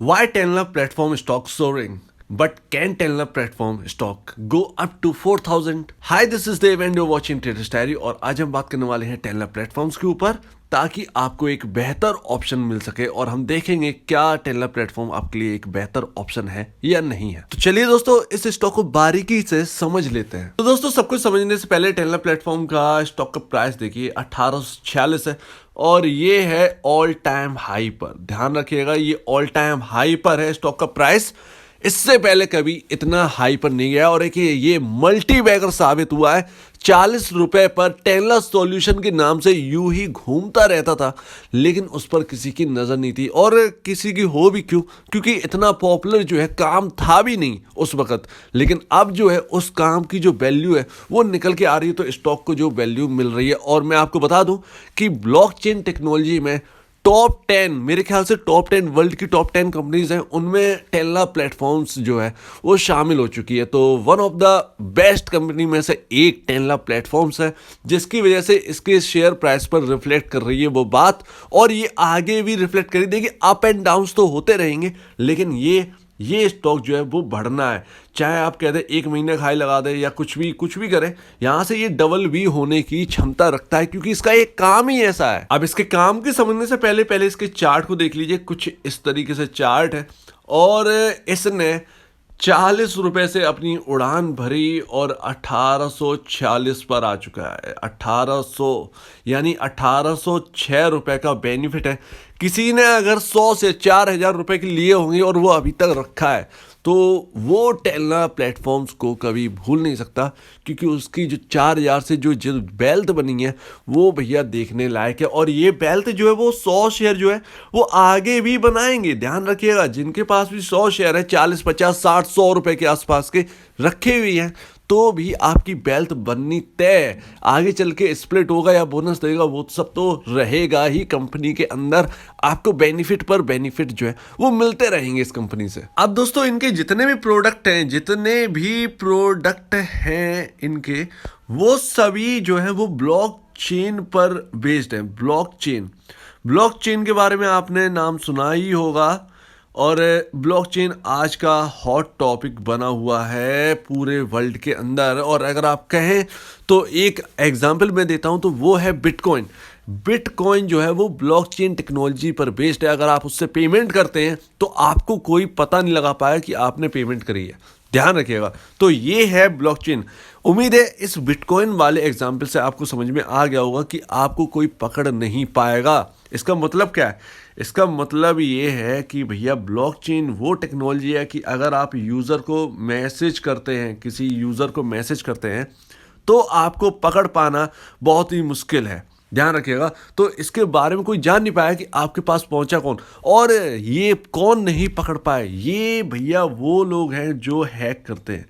Why Tenla platform stock soaring? But can Tenla platform stock go up to 4,000? Hi, this is Dev and you're watching Traders Diary और आज हम बात करने वाले हैं टेनला platforms के ऊपर ताकि आपको एक बेहतर ऑप्शन मिल सके और हम देखेंगे क्या टेनला प्लेटफॉर्म आपके लिए एक बेहतर ऑप्शन है या नहीं है। तो चलिए दोस्तों इस स्टॉक को बारीकी से समझ लेते हैं। तो दोस्तों सब कुछ समझने से पहले टेनला प्लेटफॉर्म का स्टॉक का प्राइस देखिए 1846 है और ये है ऑल टाइम हाई पर। ध्यान रखिएगा ये ऑल टाइम हाई पर है स्टॉक का प्राइस। इससे पहले कभी इतना हाई पर नहीं गया और ये मल्टी बैगर साबित हुआ है। 40 रुपए पर टेनला सॉल्यूशन के नाम से यूं ही घूमता रहता था लेकिन उस पर किसी की नजर नहीं थी और किसी की हो भी क्यों, क्योंकि इतना पॉपुलर जो है काम था भी नहीं उस वक्त। लेकिन अब जो है उस काम की जो वैल्यू है वो निकल के आ रही है, तो स्टॉक को जो वैल्यू मिल रही है। और मैं आपको बता दूं कि ब्लॉकचेन टेक्नोलॉजी में टॉप 10, मेरे ख्याल से टॉप 10 वर्ल्ड की टॉप 10 कंपनीज हैं, उनमें टेनला प्लेटफॉर्म्स जो है वो शामिल हो चुकी है। तो one of the best company में से एक टेनला प्लेटफॉर्म्स है जिसकी वजह से इसके शेयर प्राइस पर रिफ्लेक्ट कर रही है वो बात, और ये आगे भी रिफ्लेक्ट करेगी। देखिए अप एंड डाउन्स तो होते रहेंगे लेकिन ये स्टॉक जो है वो बढ़ना है। चाहे आप कहते हैं एक महीने का हाई लगा दे या कुछ भी करें, यहां से ये डबल भी होने की क्षमता रखता है क्योंकि इसका एक काम ही ऐसा है। अब इसके काम के समझने से पहले इसके चार्ट को देख लीजिए। कुछ इस तरीके से चार्ट है और इसने 40 रुपए से अपनी उड़ान भरी और 1846 पर आ चुका है। 1800 यानी 1806 रुपए का बेनिफिट है। किसी ने अगर 100 से 4,000 रुपए के लिए होंगे और वो अभी तक रखा है तो वो टेलना प्लेटफॉर्म्स को कभी भूल नहीं सकता, क्योंकि उसकी जो 4,000 से जो बेल्ट बनी है वो भैया देखने लायक है। और ये बेल्ट जो है वो 100 शेयर जो है वो आगे भी बनाएंगे। ध्यान रखिएगा जिनके पास भी 100 शेयर है, 40 50 60 100 रुपए के आसपास के रखे हुए हैं, तो भी आपकी बेल्ट बननी तय। आगे चल के स्प्लिट होगा या बोनस देगा वो सब तो रहेगा ही कंपनी के अंदर। आपको बेनिफिट पर बेनिफिट जो है वो मिलते रहेंगे इस कंपनी से। अब दोस्तों इनके जितने भी प्रोडक्ट हैं इनके, वो सभी जो है वो ब्लॉकचेन पर बेस्ड है। ब्लॉकचेन के बारे में आपने नाम सुना ही होगा और ब्लॉकचेन आज का हॉट टॉपिक बना हुआ है पूरे वर्ल्ड के अंदर। और अगर आप कहें तो एक एग्जांपल मैं देता हूं तो वो है बिटकॉइन जो है वो ब्लॉकचेन टेक्नोलॉजी पर बेस्ड है। अगर आप उससे पेमेंट करते हैं तो आपको कोई पता नहीं लगा पाया कि आपने पेमेंट करी है। ध्यान रखिएगा। तो ये है ब्लॉकचेन। उम्मीद है इस बिटकॉइन वाले एग्जाम्पल से आपको समझ में आ गया होगा कि आपको कोई पकड़ नहीं पाएगा। इसका मतलब क्या है? इसका मतलब ये है कि भैया ब्लॉकचेन वो टेक्नोलॉजी है कि अगर आप यूज़र को मैसेज करते हैं, किसी यूज़र को मैसेज करते हैं तो आपको पकड़ पाना बहुत ही मुश्किल है। ध्यान रखिएगा। तो इसके बारे में कोई जान नहीं पाया कि आपके पास पहुंचा कौन, और ये कौन नहीं पकड़ पाए। ये भैया वो लोग हैं जो हैक करते हैं।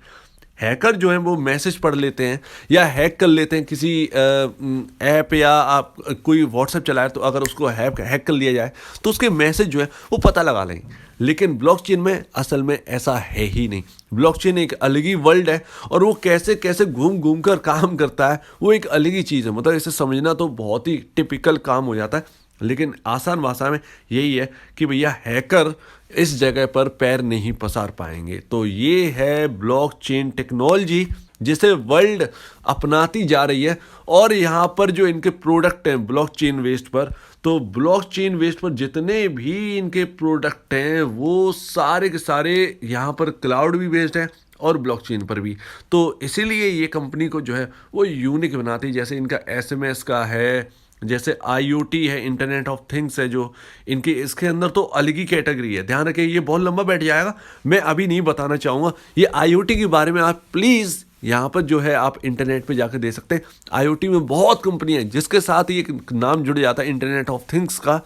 हैकर जो हैं वो मैसेज पढ़ लेते हैं या हैक कर लेते हैं किसी ऐप, या आप कोई व्हाट्सएप चलाए तो अगर उसको हैक कर लिया जाए तो उसके मैसेज जो है वो पता लगा लेंगे। लेकिन ब्लॉकचेन में असल में ऐसा है ही नहीं। ब्लॉकचेन एक अलग ही वर्ल्ड है और वो कैसे कैसे घूम घूम कर काम करता है वो एक अलग ही चीज़ है। मतलब इसे समझना तो बहुत ही टिपिकल काम हो जाता है, लेकिन आसान भाषा में यही है कि भैया हैकर इस जगह पर पैर नहीं पसार पाएंगे। तो ये है ब्लॉकचेन टेक्नोलॉजी जिसे वर्ल्ड अपनाती जा रही है। और यहाँ पर जो इनके प्रोडक्ट हैं ब्लॉकचेन वेस्ट पर, तो ब्लॉकचेन वेस्ट पर जितने भी इनके प्रोडक्ट हैं वो सारे के सारे यहाँ पर क्लाउड भी बेस्ड हैं और ब्लॉकचेन पर भी। तो इसीलिए ये कंपनी को जो है वो यूनिक बनाती है। जैसे इनका एसएमएस का है, जैसे आईओटी है, इंटरनेट ऑफ थिंग्स है, जो इनके इसके अंदर तो अलग ही कैटेगरी है। ध्यान रखिए ये बहुत लंबा बैठ जाएगा, मैं अभी नहीं बताना चाहूँगा। ये आईओटी के बारे में आप प्लीज़ यहाँ पर जो है आप इंटरनेट पे जाकर दे सकते हैं। आईओटी में बहुत कंपनियाँ हैं जिसके साथ ही एक नाम जुड़ जाता है इंटरनेट ऑफ थिंग्स का।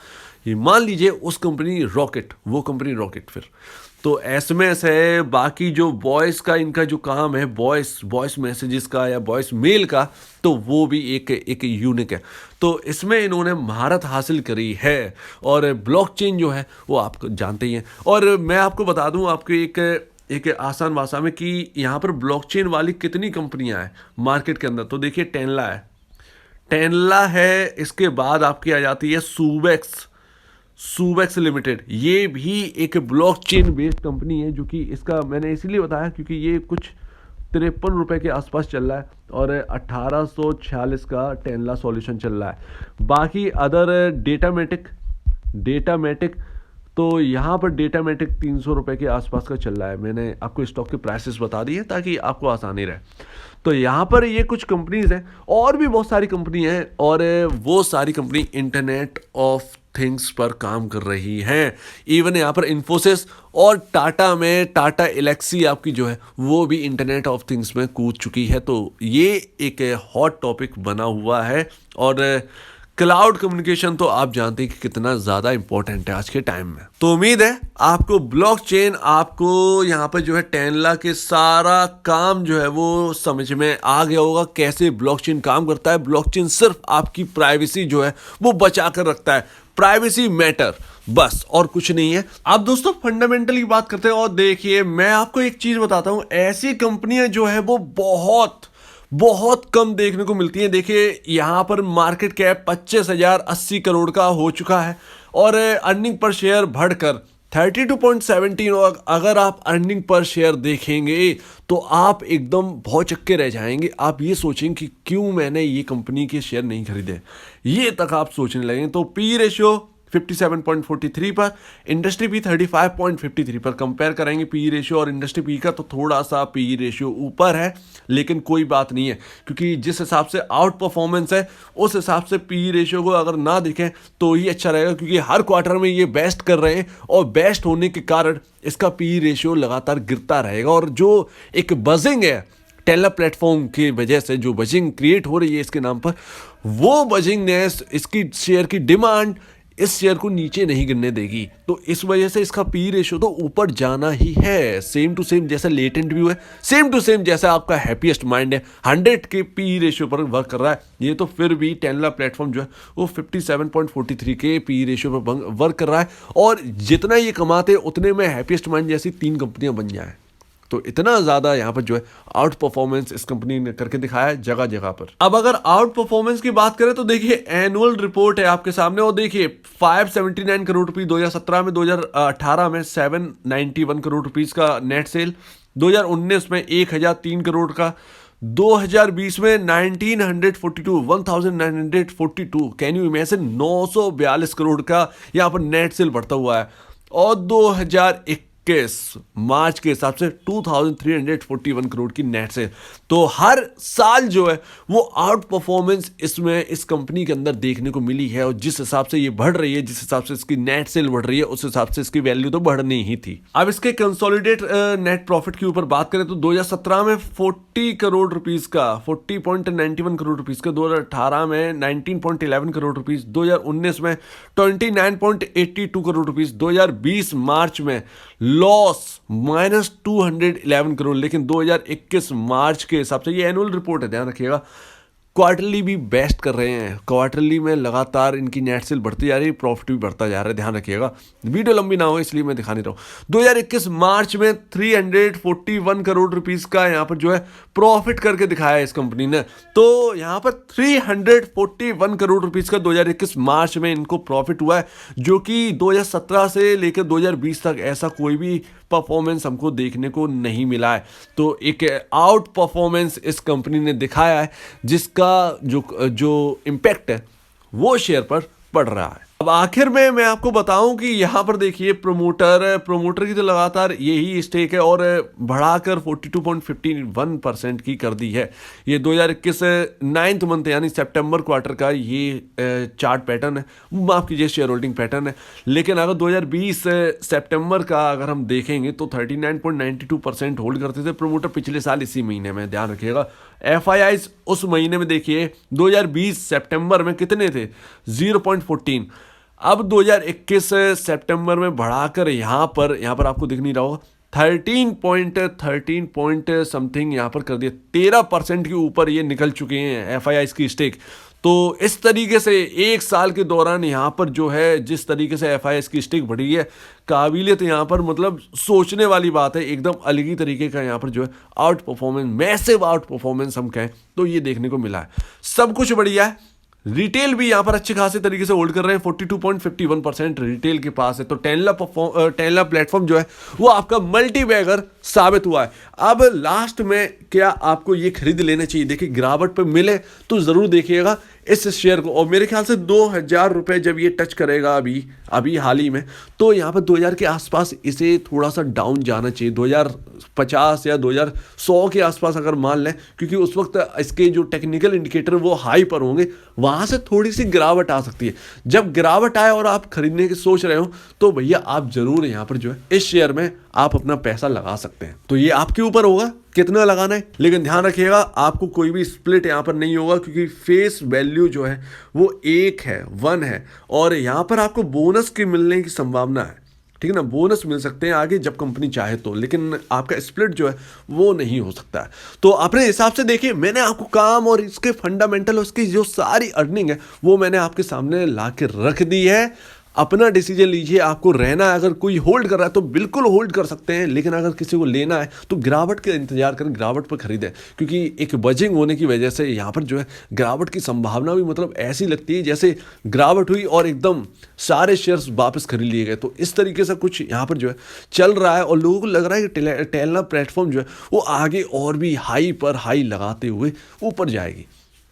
ये मान लीजिए उस कंपनी रॉकेट, वो कंपनी रॉकेट। फिर तो एसएमएस है, बाकी जो वॉइस का इनका जो काम है, वॉइस मैसेजेस का या वॉइस मेल का, तो वो भी एक यूनिक है। तो इसमें इन्होंने महारत हासिल करी है। और ब्लॉकचेन जो है वो आप जानते ही हैं। और मैं आपको बता दूं आपको एक आसान भाषा में कि यहाँ पर ब्लॉकचेन वाली कितनी कंपनियां हैं मार्केट के अंदर। तो देखिए टेनला है, इसके बाद आपकी आ जाती है सूबेक्स, सुबेक्स लिमिटेड, ये भी एक ब्लॉकचेन बेस्ड कंपनी है, जो कि इसका मैंने इसीलिए बताया क्योंकि ये कुछ 53 रुपए के आसपास चल रहा है और 1846 का टेनला सॉल्यूशन चल रहा है। बाकी अदर डेटामेटिक तो यहाँ पर डेटामेटिक 300 रुपए के आसपास का चल रहा है। मैंने आपको स्टॉक के प्राइसेस बता दिए ताकि आपको आसानी रहे। तो यहाँ पर ये कुछ कंपनीज हैं, और भी बहुत सारी कंपनी हैं, और वो सारी कंपनी इंटरनेट ऑफ थिंग्स पर काम कर रही हैं। इवन यहाँ पर इन्फोसिस और टाटा में टाटा एलेक्सी आपकी जो है वो भी इंटरनेट ऑफ थिंग्स में कूद चुकी है। तो ये एक हॉट टॉपिक बना हुआ है। और क्लाउड कम्युनिकेशन तो आप जानते हैं कि कितना ज़्यादा इंपॉर्टेंट है आज के टाइम में। तो उम्मीद है आपको ब्लॉकचेन, आपको यहाँ पर जो है टेनला के सारा काम जो है वो समझ में आ गया होगा, कैसे ब्लॉकचेन काम करता है। ब्लॉकचेन सिर्फ आपकी प्राइवेसी जो है वो बचा कर रखता है, प्राइवेसी मैटर, बस और कुछ नहीं है। अब दोस्तों फंडामेंटल की बात करते हैं, और देखिए मैं आपको एक चीज़ बताता हूँ, ऐसी कंपनियां जो है वो बहुत कम देखने को मिलती हैं। देखिए यहाँ पर मार्केट कैप 25,080 करोड़ का हो चुका है और अर्निंग पर शेयर बढ़कर 32.17, और अगर आप अर्निंग पर शेयर देखेंगे तो आप एकदम भौचक्के रह जाएंगे। आप ये सोचेंगे कि क्यों मैंने ये कंपनी के शेयर नहीं खरीदे, ये तक आप सोचने लगेंगे। तो पी रेशियो 57.43 पर, इंडस्ट्री पी 35.53 पर। कंपेयर करेंगे पी रेशियो और इंडस्ट्री पी का, तो थोड़ा सा पी रेशियो ऊपर है, लेकिन कोई बात नहीं है, क्योंकि जिस हिसाब से आउट परफॉर्मेंस है उस हिसाब से पी रेशियो को अगर ना दिखें तो ही अच्छा रहेगा, क्योंकि हर क्वार्टर में ये बेस्ट कर रहे हैं और बेस्ट होने के कारण इसका पी रेशियो लगातार गिरता रहेगा। और जो एक बजिंग है टेलर प्लेटफॉर्म की वजह से, जो बजिंग क्रिएट हो रही है इसके नाम पर, वो बजिंग ने इसकी शेयर की डिमांड इस शेयर को नीचे नहीं गिरने देगी। तो इस वजह से इसका पी रेशियो तो ऊपर जाना ही है। सेम टू सेम जैसा लेटेंट व्यू है, सेम टू सेम जैसा आपका हैप्पीएस्ट माइंड है, 100 के पी रेशियो पर वर्क कर रहा है। ये तो फिर भी टेनला प्लेटफॉर्म जो है वो 57.43 के पी रेशियो पर वर्क कर रहा है, और जितना ये कमाते उतने में हैप्पीएस्ट माइंड जैसी 3 कंपनियां बन जाए। तो इतना ज्यादा यहाँ पर जो है आउट परफॉर्मेंस इस कंपनी ने करके दिखाया है जगह जगह पर। अब अगर आउट परफॉर्मेंस की बात करें तो देखिए एनुअल रिपोर्ट है आपके सामने, और देखिए 579 करोड़ रुपए 2017 में, 2018 में 791 करोड़ रुपीस का नेट सेल, 2019 में 1003 करोड़ का, 2020 में 1942 कैन यू इमेजिन 942 करोड़ का यहाँ पर नेट सेल बढ़ता हुआ है, और 2021 मार्च के हिसाब से 2341 करोड़ की नेट सेल। तो हर साल जो है वो आउट परफॉर्मेंस इसमें इस कंपनी के अंदर देखने को मिली है, और जिस हिसाब से ये बढ़ रही है, जिस हिसाब से इसकी नेट सेल बढ़ रही है, उस हिसाब से इसकी वैल्यू तो बढ़नी ही थी। अब इसके कंसोलिडेट नेट प्रॉफिट के ऊपर बात करें तो 2017 में 40 करोड़ रुपीस का, 40.91 करोड़ रुपीस का, 2018 में 19.11 करोड़ रुपीस, 2019 में 29.82 करोड़ रुपीस, 2020 मार्च में लॉस -211 करोड़। लेकिन 2021 मार्च के हिसाब से, ये एनुअल रिपोर्ट है ध्यान रखिएगा, क्वार्टरली भी बेस्ट कर रहे हैं। क्वार्टरली में लगातार इनकी नेट सेल बढ़ती जा रही है, प्रॉफिट भी बढ़ता जा रहा है, ध्यान रखिएगा। वीडियो लंबी ना हो इसलिए मैं दिखा नहीं रहा हूँ। 2021 मार्च में 341 करोड़ रुपीस का यहाँ पर जो है प्रॉफिट करके दिखाया है इस कंपनी ने। तो यहाँ पर 341 करोड़ रुपीस का 2021 मार्च में इनको प्रॉफिट हुआ है, जो कि 2017 से लेकर 2020 तक ऐसा कोई भी परफॉर्मेंस हमको देखने को नहीं मिला है। तो एक आउट परफॉर्मेंस इस कंपनी ने दिखाया है, जिसका जो इम्पैक्ट है वो शेयर पर पड़ रहा है। अब आखिर में मैं आपको बताऊं कि यहाँ पर देखिए प्रोमोटर की तो लगातार यही स्टेक है, और बढ़ाकर 42.51% की कर दी है। ये 2021 9th मंथ यानी सितंबर क्वार्टर का ये चार्ट पैटर्न है, माफ कीजिए शेयर होल्डिंग पैटर्न है। लेकिन अगर 2020 सितंबर का अगर हम देखेंगे तो 39.92% होल्ड करते थे प्रोमोटर पिछले साल इसी महीने में, ध्यान रखिएगा। FIIs उस महीने में देखिए 2020 सितंबर में कितने थे, 0.14। अब 2021 सितंबर में बढ़ाकर यहाँ पर आपको दिख नहीं रहा होगा, 13 पॉइंट समथिंग यहाँ पर कर दिया, 13% के ऊपर ये निकल चुके हैं FIIs की स्टेक। तो इस तरीके से एक साल के दौरान यहाँ पर जो है जिस तरीके से FIIs की स्टेक बढ़ी है, काबिलियत यहाँ पर मतलब सोचने वाली बात है। एकदम अलग ही तरीके का यहाँ पर जो है out performance, massive out performance हम कहें तो ये देखने को मिला है। सब कुछ बढ़िया है, रिटेल भी यहाँ पर अच्छे खासे तरीके से होल्ड कर रहे हैं, 42.51% रिटेल के पास है। तो टेनला प्लेटफॉर्म जो है वो आपका मल्टी बैगर साबित हुआ है। अब लास्ट में क्या आपको ये खरीद लेना चाहिए? देखिए गिरावट पे मिले तो जरूर देखिएगा इस शेयर को, और मेरे ख्याल से 2000 रुपए जब ये टच करेगा अभी हाल ही में, तो यहाँ पर 2000 के आसपास इसे थोड़ा सा डाउन जाना चाहिए, 2050 या 2100 के आसपास अगर मान लें, क्योंकि उस वक्त इसके जो टेक्निकल इंडिकेटर वो हाई पर होंगे, वहां से थोड़ी सी गिरावट आ सकती है। जब गिरावट आए और आप खरीदने की सोच रहे हो तो भैया आप जरूर यहाँ पर जो है इस शेयर में आप अपना पैसा लगा सकते हैं। तो ये आपके ऊपर होगा कितना लगाना है, लेकिन ध्यान रखिएगा आपको कोई भी स्प्लिट यहाँ पर नहीं होगा, क्योंकि फेस वैल्यू जो है वो 1 है, और यहाँ पर आपको बोनस के मिलने की संभावना है, ठीक है ना। बोनस मिल सकते हैं आगे जब कंपनी चाहे तो, लेकिन आपका स्प्लिट जो है वो नहीं हो सकता है। तो अपने हिसाब से देखिए, मैंने आपको काम और इसके फंडामेंटल, उसकी जो सारी अर्निंग है वो मैंने आपके सामने ला के रख दी है। अपना डिसीजन लीजिए, आपको रहना है, अगर कोई होल्ड कर रहा है तो बिल्कुल होल्ड कर सकते हैं, लेकिन अगर किसी को लेना है तो गिरावट का इंतजार करें, गिरावट पर खरीदें, क्योंकि एक बजिंग होने की वजह से यहाँ पर जो है गिरावट की संभावना भी मतलब ऐसी लगती है जैसे गिरावट हुई और एकदम सारे शेयर्स वापस खरीद लिए गए। तो इस तरीके से कुछ यहाँ पर जो है चल रहा है, और लोगों को लग रहा है कि टेलना प्लेटफॉर्म जो है वो आगे और भी हाई पर हाई लगाते हुए ऊपर जाएगी।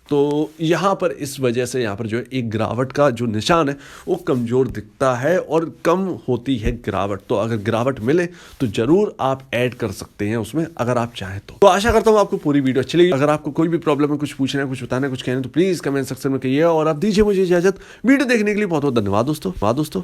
तो यहाँ पर इस वजह से यहाँ पर जो है एक गिरावट का जो निशान है वो कमज़ोर दिखता है और कम होती है गिरावट। तो अगर गिरावट मिले तो ज़रूर आप ऐड कर सकते हैं उसमें अगर आप चाहें तो आशा करता हूँ आपको पूरी वीडियो अच्छी लगी। अगर आपको कोई भी प्रॉब्लम है, कुछ पूछना है, कुछ बताना है, कुछ कहना है, तो प्लीज़ कमेंट सेक्शन में कहिए, और आप दीजिए मुझे इजाज़त। वीडियो देखने के लिए बहुत बहुत धन्यवाद दोस्तों।